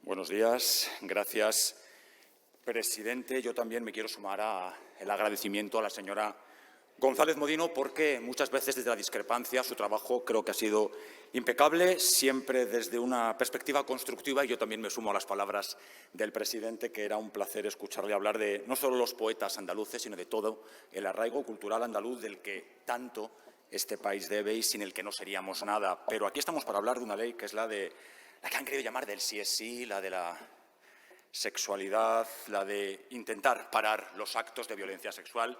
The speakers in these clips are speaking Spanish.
Buenos días. Gracias, presidente. Yo también me quiero sumar al agradecimiento a la señora González Modino porque muchas veces desde la discrepancia su trabajo creo que ha sido impecable, siempre desde una perspectiva constructiva, y yo también me sumo a las palabras del presidente, que era un placer escucharle hablar de no solo los poetas andaluces, sino de todo el arraigo cultural andaluz del que tanto este país debe y sin el que no seríamos nada. Pero aquí estamos para hablar de una ley que es la que han querido llamar del sí es sí, la de la sexualidad, la de intentar parar los actos de violencia sexual.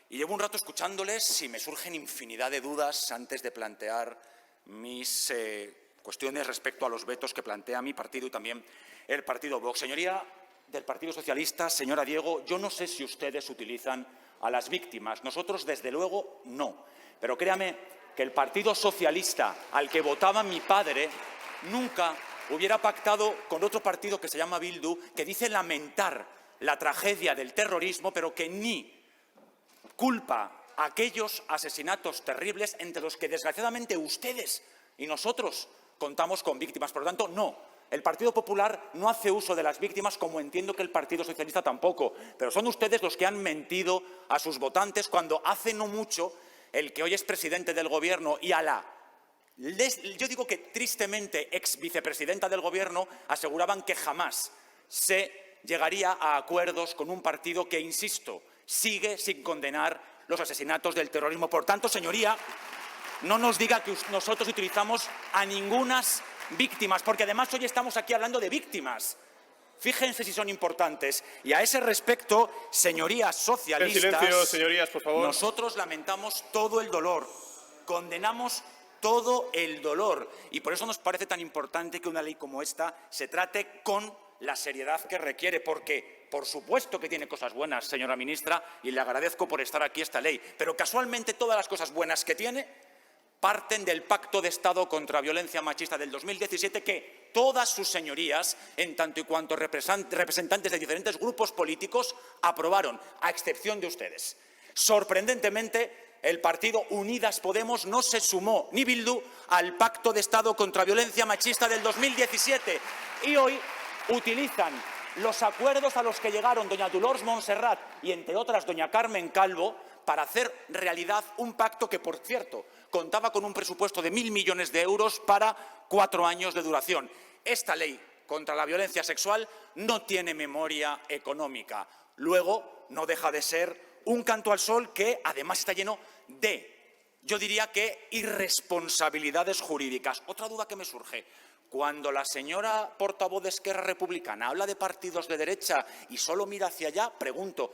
Y llevo un rato escuchándoles y me surgen infinidad de dudas antes de plantear mis cuestiones respecto a los vetos que plantea mi partido y también el partido Vox. Señoría del Partido Socialista, señora Diego, yo no sé si ustedes utilizan a las víctimas. Nosotros, desde luego, no. Pero créame que el Partido Socialista al que votaba mi padre nunca hubiera pactado con otro partido que se llama Bildu, que dice lamentar la tragedia del terrorismo, pero que ni culpa a aquellos asesinatos terribles entre los que, desgraciadamente, ustedes y nosotros contamos con víctimas. Por lo tanto, no. El Partido Popular no hace uso de las víctimas, como entiendo que el Partido Socialista tampoco. Pero son ustedes los que han mentido a sus votantes cuando hace no mucho el que hoy es presidente del Gobierno y yo digo que tristemente ex vicepresidenta del Gobierno aseguraban que jamás se llegaría a acuerdos con un partido que, insisto, sigue sin condenar los asesinatos del terrorismo. Por tanto, señoría, no nos diga que nosotros utilizamos a ningunas víctimas, porque además hoy estamos aquí hablando de víctimas. Fíjense si son importantes. Y a ese respecto, señorías socialistas, en silencio, señorías, por favor. Nosotros lamentamos todo el dolor, condenamos todo el dolor, y por eso nos parece tan importante que una ley como esta se trate con la seriedad que requiere, porque por supuesto que tiene cosas buenas, señora ministra, y le agradezco por estar aquí esta ley, pero casualmente todas las cosas buenas que tiene parten del Pacto de Estado contra Violencia Machista del 2017, que todas sus señorías, en tanto y cuanto representantes de diferentes grupos políticos, aprobaron, a excepción de ustedes. Sorprendentemente, el partido Unidas Podemos no se sumó, ni Bildu, al Pacto de Estado contra Violencia Machista del 2017. Y hoy utilizan los acuerdos a los que llegaron doña Dolors Montserrat y, entre otras, doña Carmen Calvo, para hacer realidad un pacto que, por cierto, contaba con un presupuesto de 1.000 millones de euros para 4 años de duración. Esta ley contra la violencia sexual no tiene memoria económica. Luego, no deja de ser un canto al sol que, además, está lleno de, yo diría que, irresponsabilidades jurídicas. Otra duda que me surge: cuando la señora portavoz de Esquerra Republicana habla de partidos de derecha y solo mira hacia allá, pregunto,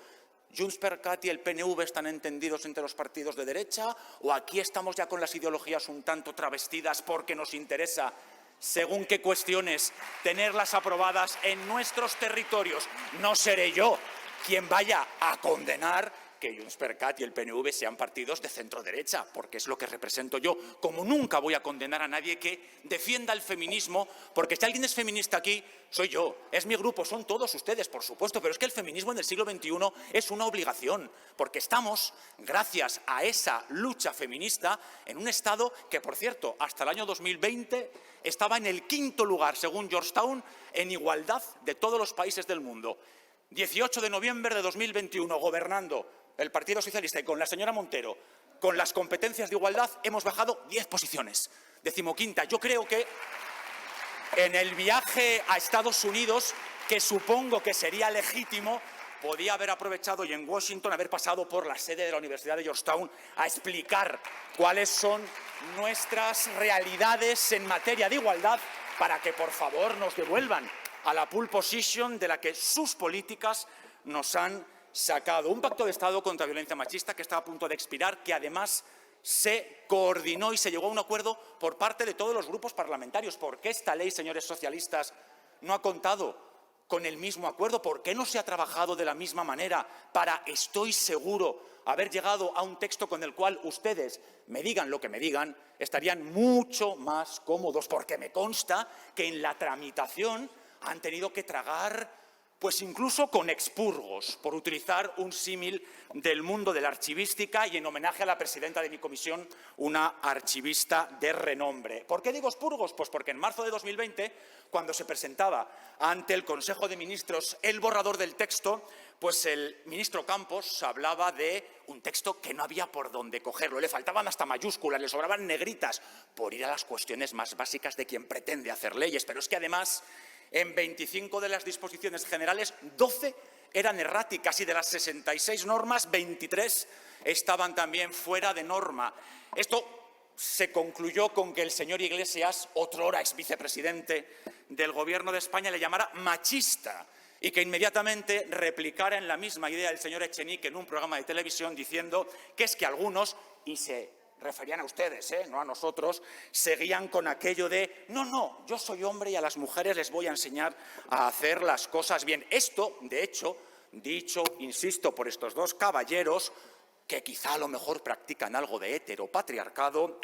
¿Junts per Cat y el PNV están entendidos entre los partidos de derecha? ¿O aquí estamos ya con las ideologías un tanto travestidas porque nos interesa, según qué cuestiones, tenerlas aprobadas en nuestros territorios? No seré yo quien vaya a condenar que Junts per Cat y el PNV sean partidos de centro-derecha, porque es lo que represento yo. Como nunca voy a condenar a nadie que defienda el feminismo, porque si alguien es feminista aquí, soy yo, es mi grupo, son todos ustedes, por supuesto, pero es que el feminismo en el siglo XXI es una obligación, porque estamos, gracias a esa lucha feminista, en un Estado que, por cierto, hasta el año 2020 estaba en el 5º lugar, según Georgetown, en igualdad de todos los países del mundo. 18 de noviembre de 2021, gobernando el Partido Socialista y con la señora Montero, con las competencias de igualdad, hemos bajado 10 posiciones, 15ª. Yo creo que en el viaje a Estados Unidos, que supongo que sería legítimo, podía haber aprovechado y en Washington haber pasado por la sede de la Universidad de Georgetown a explicar cuáles son nuestras realidades en materia de igualdad para que, por favor, nos devuelvan a la pole position de la que sus políticas nos han sacado. Un pacto de Estado contra violencia machista que estaba a punto de expirar, que además se coordinó y se llegó a un acuerdo por parte de todos los grupos parlamentarios. ¿Por qué esta ley, señores socialistas, no ha contado con el mismo acuerdo? ¿Por qué no se ha trabajado de la misma manera para, estoy seguro, haber llegado a un texto con el cual ustedes, me digan lo que me digan, estarían mucho más cómodos? Porque me consta que en la tramitación han tenido que tragar pues incluso con expurgos, por utilizar un símil del mundo de la archivística y en homenaje a la presidenta de mi comisión, una archivista de renombre. ¿Por qué digo expurgos? Pues porque en marzo de 2020, cuando se presentaba ante el Consejo de Ministros el borrador del texto, pues el ministro Campos hablaba de un texto que no había por dónde cogerlo. Le faltaban hasta mayúsculas, le sobraban negritas, por ir a las cuestiones más básicas de quien pretende hacer leyes. Pero es que además, en 25 de las disposiciones generales, 12 eran erráticas y de las 66 normas, 23 estaban también fuera de norma. Esto se concluyó con que el señor Iglesias, otrora ex vicepresidente del Gobierno de España, le llamara machista y que inmediatamente replicara en la misma idea el señor Echenique en un programa de televisión diciendo que es que algunos, y se referían a ustedes, no a nosotros, seguían con aquello de no, yo soy hombre y a las mujeres les voy a enseñar a hacer las cosas bien. Esto, de hecho, dicho, insisto, por estos dos caballeros, que quizá a lo mejor practican algo de heteropatriarcado,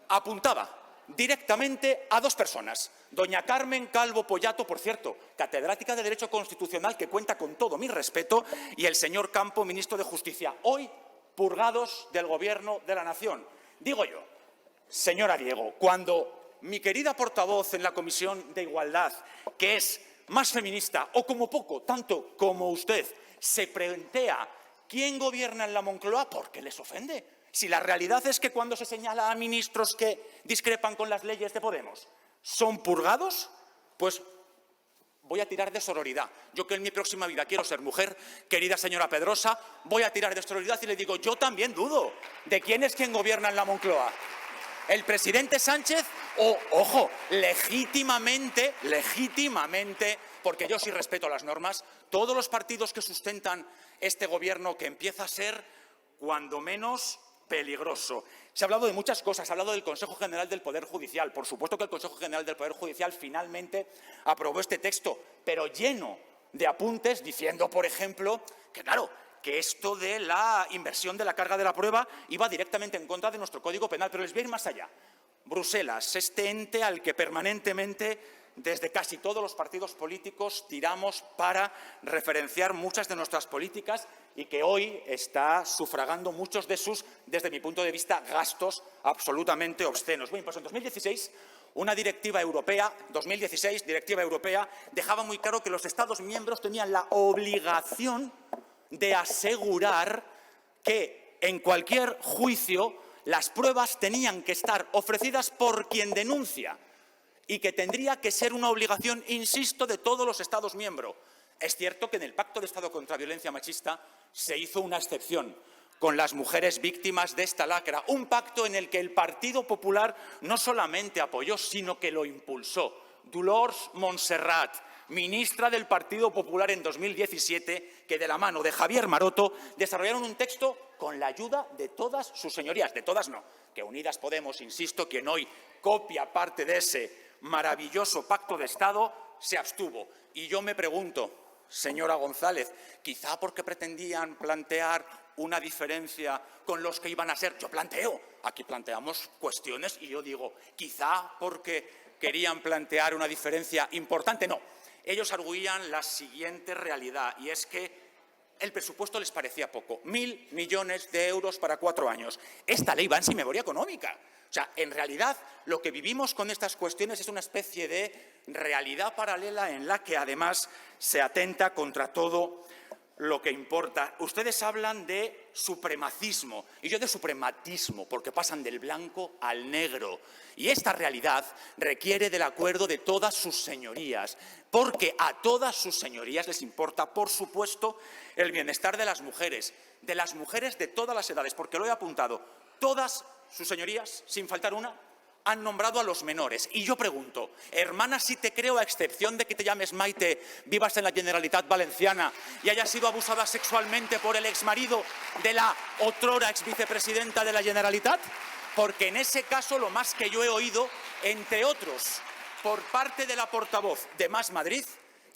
apuntaba directamente a dos personas. Doña Carmen Calvo Pollato, por cierto, catedrática de Derecho Constitucional, que cuenta con todo mi respeto, y el señor Campo, ministro de Justicia, hoy purgados del Gobierno de la Nación. Digo yo, señora Diego, cuando mi querida portavoz en la Comisión de Igualdad, que es más feminista, o como poco, tanto como usted, se plantea quién gobierna en la Moncloa, ¿por qué les ofende? Si la realidad es que cuando se señala a ministros que discrepan con las leyes de Podemos son purgados, pues voy a tirar de sororidad. Yo que en mi próxima vida quiero ser mujer, querida señora Pedrosa, voy a tirar de sororidad y le digo, yo también dudo de quién es quien gobierna en la Moncloa. ¿El presidente Sánchez o, ojo, legítimamente, porque yo sí respeto las normas, todos los partidos que sustentan este gobierno que empieza a ser, cuando menos, peligroso? Se ha hablado de muchas cosas, se ha hablado del Consejo General del Poder Judicial. Por supuesto que el Consejo General del Poder Judicial finalmente aprobó este texto, pero lleno de apuntes diciendo, por ejemplo, que claro, que esto de la inversión de la carga de la prueba iba directamente en contra de nuestro Código Penal. Pero les voy a ir más allá. Bruselas, este ente al que permanentemente desde casi todos los partidos políticos tiramos para referenciar muchas de nuestras políticas y que hoy está sufragando muchos de sus, desde mi punto de vista, gastos absolutamente obscenos. Bueno, pues en 2016, una directiva europea, dejaba muy claro que los Estados miembros tenían la obligación de asegurar que en cualquier juicio las pruebas tenían que estar ofrecidas por quien denuncia y que tendría que ser una obligación, insisto, de todos los Estados miembros. Es cierto que en el Pacto de Estado contra la Violencia Machista se hizo una excepción con las mujeres víctimas de esta lacra, un pacto en el que el Partido Popular no solamente apoyó, sino que lo impulsó. Dolors Montserrat, ministra del Partido Popular en 2017, que de la mano de Javier Maroto desarrollaron un texto con la ayuda de todas sus señorías, de todas no, que Unidas Podemos, insisto, quien hoy copia parte de ese maravilloso pacto de Estado, se abstuvo. Y yo me pregunto, señora González, quizá porque pretendían plantear una diferencia con los que iban a ser, yo planteo, aquí planteamos cuestiones y yo digo, quizá porque querían plantear una diferencia importante, no. Ellos arguían la siguiente realidad, y es que el presupuesto les parecía poco, 1.000 millones de euros para 4 años. Esta ley va en sin memoria económica. O sea, en realidad, lo que vivimos con estas cuestiones es una especie de realidad paralela en la que, además, se atenta contra todo lo que importa. Ustedes hablan de supremacismo y yo de suprematismo, porque pasan del blanco al negro. Y esta realidad requiere del acuerdo de todas sus señorías, porque a todas sus señorías les importa, por supuesto, el bienestar de las mujeres de todas las edades, porque lo he apuntado, todas sus señorías, sin faltar una, han nombrado a los menores. Y yo pregunto, hermana, si te creo, a excepción de que te llames Maite, vivas en la Generalitat Valenciana y hayas sido abusada sexualmente por el exmarido de la otrora exvicepresidenta de la Generalitat, porque en ese caso lo más que yo he oído, entre otros, por parte de la portavoz de Más Madrid,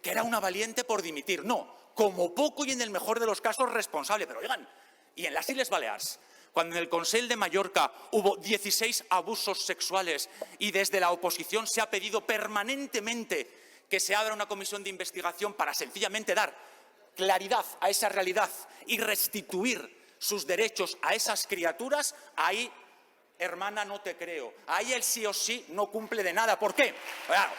que era una valiente por dimitir. No, como poco y en el mejor de los casos responsable. Pero oigan, y en las Islas Baleares, cuando en el Consell de Mallorca hubo 16 abusos sexuales y desde la oposición se ha pedido permanentemente que se abra una comisión de investigación para sencillamente dar claridad a esa realidad y restituir sus derechos a esas criaturas, ahí, hermana, no te creo. Ahí el sí o sí no cumple de nada. ¿Por qué? Claro,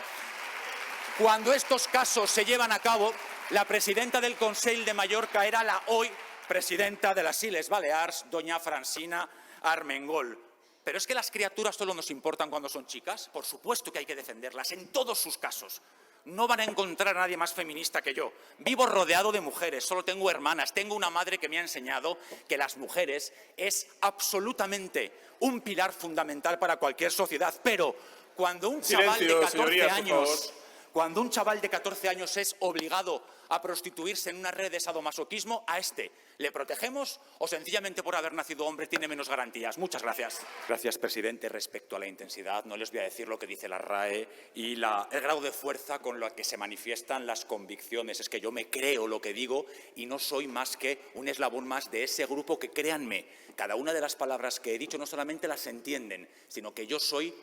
cuando estos casos se llevan a cabo, la presidenta del Consell de Mallorca era la hoy presidenta de las Illes Balears, doña Francina Armengol. Pero es que las criaturas solo nos importan cuando son chicas. Por supuesto que hay que defenderlas en todos sus casos. No van a encontrar a nadie más feminista que yo. Vivo rodeado de mujeres, solo tengo hermanas, tengo una madre que me ha enseñado que las mujeres es absolutamente un pilar fundamental para cualquier sociedad. Pero cuando un chaval de 14 años... Cuando un chaval de 14 años es obligado a prostituirse en una red de sadomasoquismo, ¿a este le protegemos o sencillamente por haber nacido hombre tiene menos garantías? Muchas gracias. Gracias, presidente. Respecto a la intensidad, no les voy a decir lo que dice la RAE y el grado de fuerza con lo que se manifiestan las convicciones. Es que yo me creo lo que digo y no soy más que un eslabón más de ese grupo que, créanme, cada una de las palabras que he dicho no solamente las entienden, sino que yo soy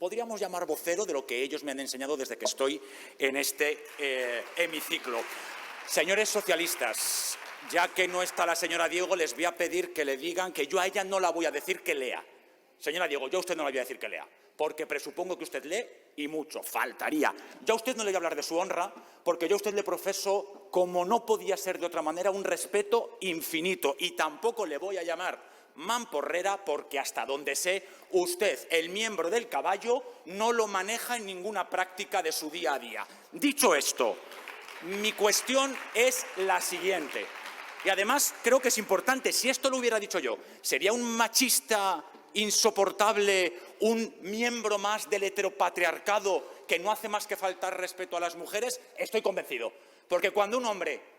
podríamos llamar vocero de lo que ellos me han enseñado desde que estoy en este hemiciclo. Señores socialistas, ya que no está la señora Diego, les voy a pedir que le digan que yo a ella no la voy a decir que lea. Señora Diego, yo a usted no la voy a decir que lea, porque presupongo que usted lee y mucho, faltaría. Yo a usted no le voy a hablar de su honra, porque yo a usted le profeso, como no podía ser de otra manera, un respeto infinito. Y tampoco le voy a llamar mamporrera, porque hasta donde sé, usted, el miembro del caballo, no lo maneja en ninguna práctica de su día a día. Dicho esto, mi cuestión es la siguiente. Y además creo que es importante, si esto lo hubiera dicho yo, ¿sería un machista insoportable, un miembro más del heteropatriarcado que no hace más que faltar respeto a las mujeres? Estoy convencido. Porque cuando un hombre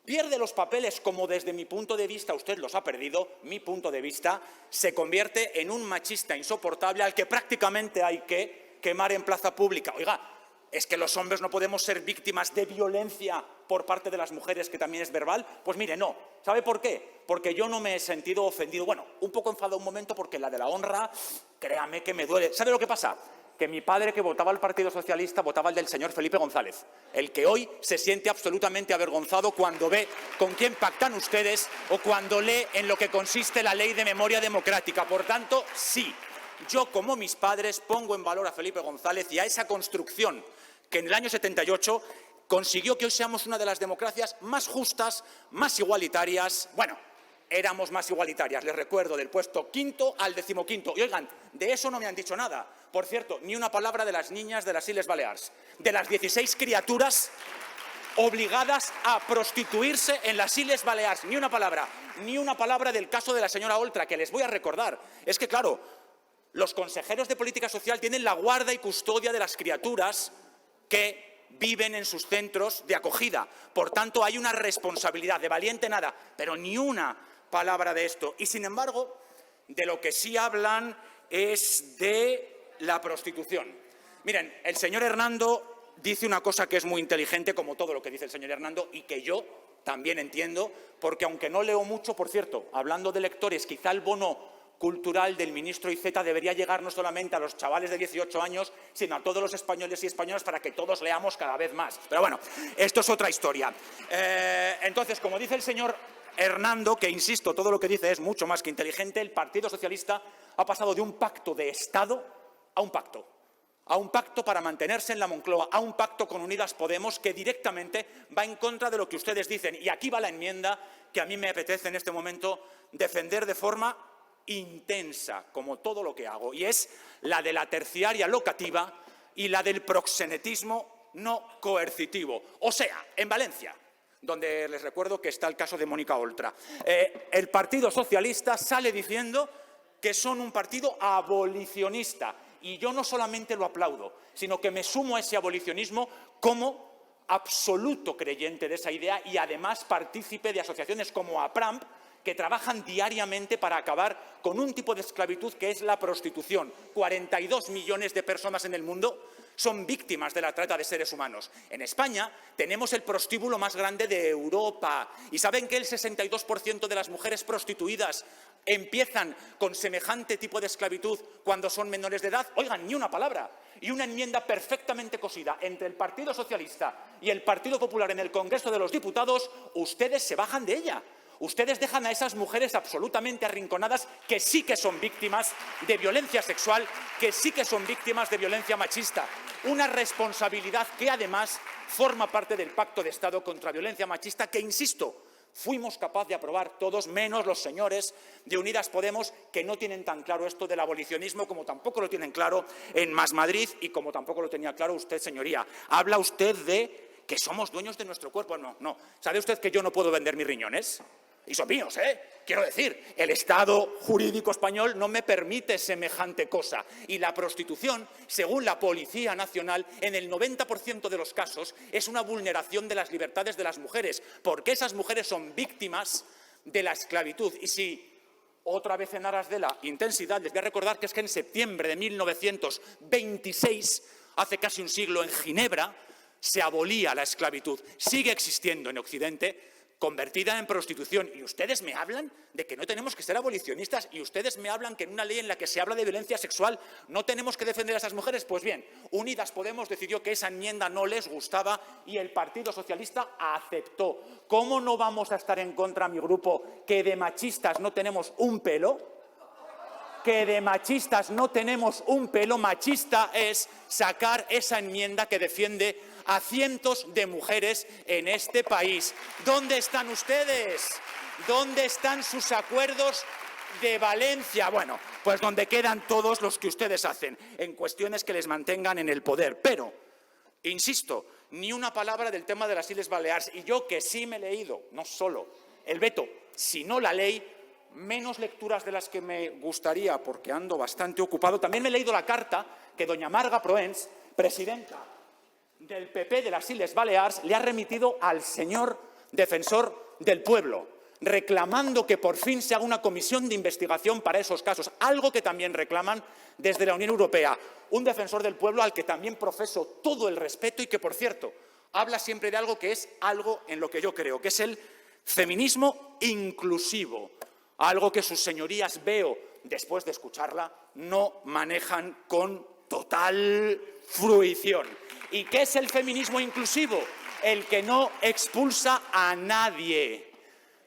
pierde los papeles, como desde mi punto de vista usted los ha perdido, mi punto de vista, se convierte en un machista insoportable al que prácticamente hay que quemar en plaza pública. Oiga, ¿es que los hombres no podemos ser víctimas de violencia por parte de las mujeres, que también es verbal? Pues mire, no. ¿Sabe por qué? Porque yo no me he sentido ofendido. Bueno, un poco enfadado un momento porque la de la honra, créame que me duele. ¿Sabe lo que pasa? Que mi padre, que votaba al Partido Socialista, votaba al del señor Felipe González, el que hoy se siente absolutamente avergonzado cuando ve con quién pactan ustedes o cuando lee en lo que consiste la Ley de Memoria Democrática. Por tanto, sí, yo, como mis padres, pongo en valor a Felipe González y a esa construcción que en el año 78 consiguió que hoy seamos una de las democracias más justas, más igualitarias. Bueno, éramos más igualitarias, les recuerdo, del puesto 5º al 15º. Y oigan, de eso no me han dicho nada. Por cierto, ni una palabra de las niñas de las Illes Balears, de las 16 criaturas obligadas a prostituirse en las Illes Balears. Ni una palabra del caso de la señora Oltra, que les voy a recordar. Es que, claro, los consejeros de política social tienen la guarda y custodia de las criaturas que viven en sus centros de acogida. Por tanto, hay una responsabilidad. De valiente nada, pero ni una palabra de esto. Y, sin embargo, de lo que sí hablan es de la prostitución. Miren, el señor Hernando dice una cosa que es muy inteligente, como todo lo que dice el señor Hernando, y que yo también entiendo, porque aunque no leo mucho, por cierto, hablando de lectores, quizá el bono cultural del ministro Iceta debería llegar no solamente a los chavales de 18 años, sino a todos los españoles y españolas para que todos leamos cada vez más. Pero bueno, esto es otra historia. Entonces, como dice el señor Hernando, que insisto, todo lo que dice es mucho más que inteligente, el Partido Socialista ha pasado de un pacto de Estado a un pacto para mantenerse en la Moncloa, a un pacto con Unidas Podemos que directamente va en contra de lo que ustedes dicen. Y aquí va la enmienda que a mí me apetece en este momento defender de forma intensa, como todo lo que hago, y es la de la terciaria locativa y la del proxenetismo no coercitivo. O sea, en Valencia, donde les recuerdo que está el caso de Mónica Oltra, el Partido Socialista sale diciendo que son un partido abolicionista. Y yo no solamente lo aplaudo, sino que me sumo a ese abolicionismo como absoluto creyente de esa idea y además partícipe de asociaciones como APRAMP, que trabajan diariamente para acabar con un tipo de esclavitud que es la prostitución. 42 millones de personas en el mundo son víctimas de la trata de seres humanos. En España tenemos el prostíbulo más grande de Europa. ¿Y saben que el 62% de las mujeres prostituidas empiezan con semejante tipo de esclavitud cuando son menores de edad? Oigan, ni una palabra. Y una enmienda perfectamente cosida entre el Partido Socialista y el Partido Popular en el Congreso de los Diputados, ustedes se bajan de ella. Ustedes dejan a esas mujeres absolutamente arrinconadas que sí que son víctimas de violencia sexual, que sí que son víctimas de violencia machista. Una responsabilidad que además forma parte del Pacto de Estado contra Violencia Machista que, insisto, fuimos capaces de aprobar todos, menos los señores de Unidas Podemos, que no tienen tan claro esto del abolicionismo como tampoco lo tienen claro en Más Madrid y como tampoco lo tenía claro usted, señoría. Habla usted de que somos dueños de nuestro cuerpo. No, no. ¿Sabe usted que yo no puedo vender mis riñones? Y son míos, ¿eh? Quiero decir, el Estado jurídico español no me permite semejante cosa. Y la prostitución, según la Policía Nacional, en el 90% de los casos es una vulneración de las libertades de las mujeres, porque esas mujeres son víctimas de la esclavitud. Y si, otra vez en aras de la intensidad, les voy a recordar que es que en septiembre de 1926, hace casi un siglo, en Ginebra, se abolía la esclavitud. Sigue existiendo en Occidente, convertida en prostitución. Y ustedes me hablan de que no tenemos que ser abolicionistas y ustedes me hablan que en una ley en la que se habla de violencia sexual no tenemos que defender a esas mujeres. Pues bien, Unidas Podemos decidió que esa enmienda no les gustaba y el Partido Socialista aceptó. ¿Cómo no vamos a estar en contra, mi grupo, que de machistas no tenemos un pelo? Que de machistas no tenemos un pelo. Machista es sacar esa enmienda que defiende a cientos de mujeres en este país. ¿Dónde están ustedes? ¿Dónde están sus acuerdos de Valencia? Bueno, pues donde quedan todos los que ustedes hacen, en cuestiones que les mantengan en el poder. Pero, insisto, ni una palabra del tema de las Islas Baleares. Y yo, que sí me he leído, no solo el veto, sino la ley, menos lecturas de las que me gustaría, porque ando bastante ocupado. También me he leído la carta que doña Marga Proens, presidenta del PP de las Islas Baleares, le ha remitido al señor defensor del pueblo, reclamando que por fin se haga una comisión de investigación para esos casos, algo que también reclaman desde la Unión Europea. Un defensor del pueblo al que también profeso todo el respeto y que, por cierto, habla siempre de algo que es algo en lo que yo creo, que es el feminismo inclusivo, algo que sus señorías, veo, después de escucharla, no manejan con total fruición. ¿Y qué es el feminismo inclusivo? El que no expulsa a nadie.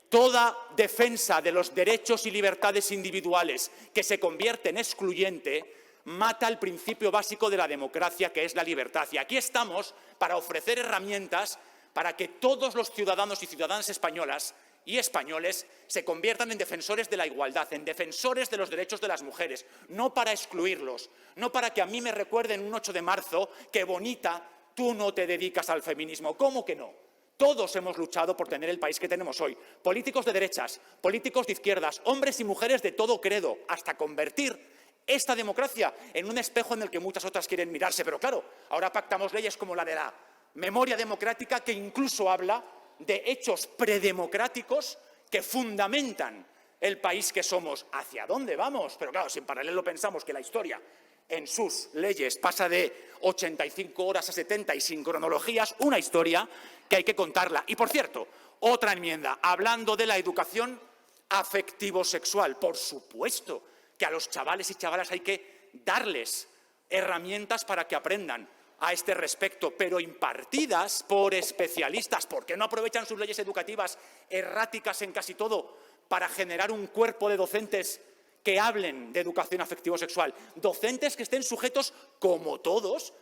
Toda defensa de los derechos y libertades individuales que se convierte en excluyente mata el principio básico de la democracia, que es la libertad. Y aquí estamos para ofrecer herramientas para que todos los ciudadanos y ciudadanas españolas y españoles se conviertan en defensores de la igualdad, en defensores de los derechos de las mujeres, no para excluirlos, no para que a mí me recuerden un 8 de marzo que, bonita, tú no te dedicas al feminismo. ¿Cómo que no? Todos hemos luchado por tener el país que tenemos hoy. Políticos de derechas, políticos de izquierdas, hombres y mujeres de todo credo, hasta convertir esta democracia en un espejo en el que muchas otras quieren mirarse. Pero claro, ahora pactamos leyes como la de la memoria democrática, que incluso habla de hechos predemocráticos que fundamentan el país que somos. ¿Hacia dónde vamos? Pero claro, si en paralelo pensamos que la historia en sus leyes pasa de 85 horas a 70 y sin cronologías, una historia que hay que contarla. Y, por cierto, otra enmienda, hablando de la educación afectivo-sexual. Por supuesto que a los chavales y chavalas hay que darles herramientas para que aprendan a este respecto, pero impartidas por especialistas. ¿Por qué no aprovechan sus leyes educativas erráticas en casi todo para generar un cuerpo de docentes que hablen de educación afectivo-sexual? Docentes que estén sujetos, como todos,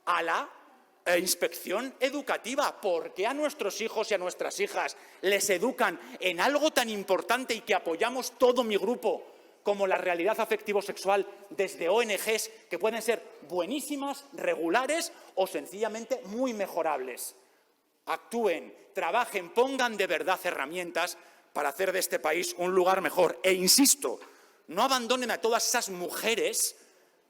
a la inspección educativa. ¿Por qué a nuestros hijos y a nuestras hijas les educan en algo tan importante y que apoyamos todo mi grupo, como la realidad afectivo-sexual, desde ONGs que pueden ser buenísimas, regulares o sencillamente muy mejorables? Actúen, trabajen, pongan de verdad herramientas para hacer de este país un lugar mejor. E insisto, no abandonen a todas esas mujeres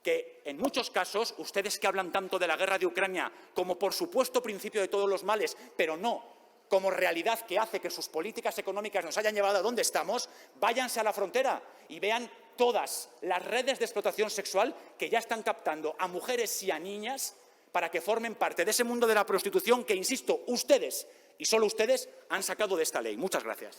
que, en muchos casos, ustedes que hablan tanto de la guerra de Ucrania como, por supuesto, principio de todos los males, pero no como realidad que hace que sus políticas económicas nos hayan llevado a donde estamos, váyanse a la frontera y vean todas las redes de explotación sexual que ya están captando a mujeres y a niñas para que formen parte de ese mundo de la prostitución que, insisto, ustedes y solo ustedes han sacado de esta ley. Muchas gracias.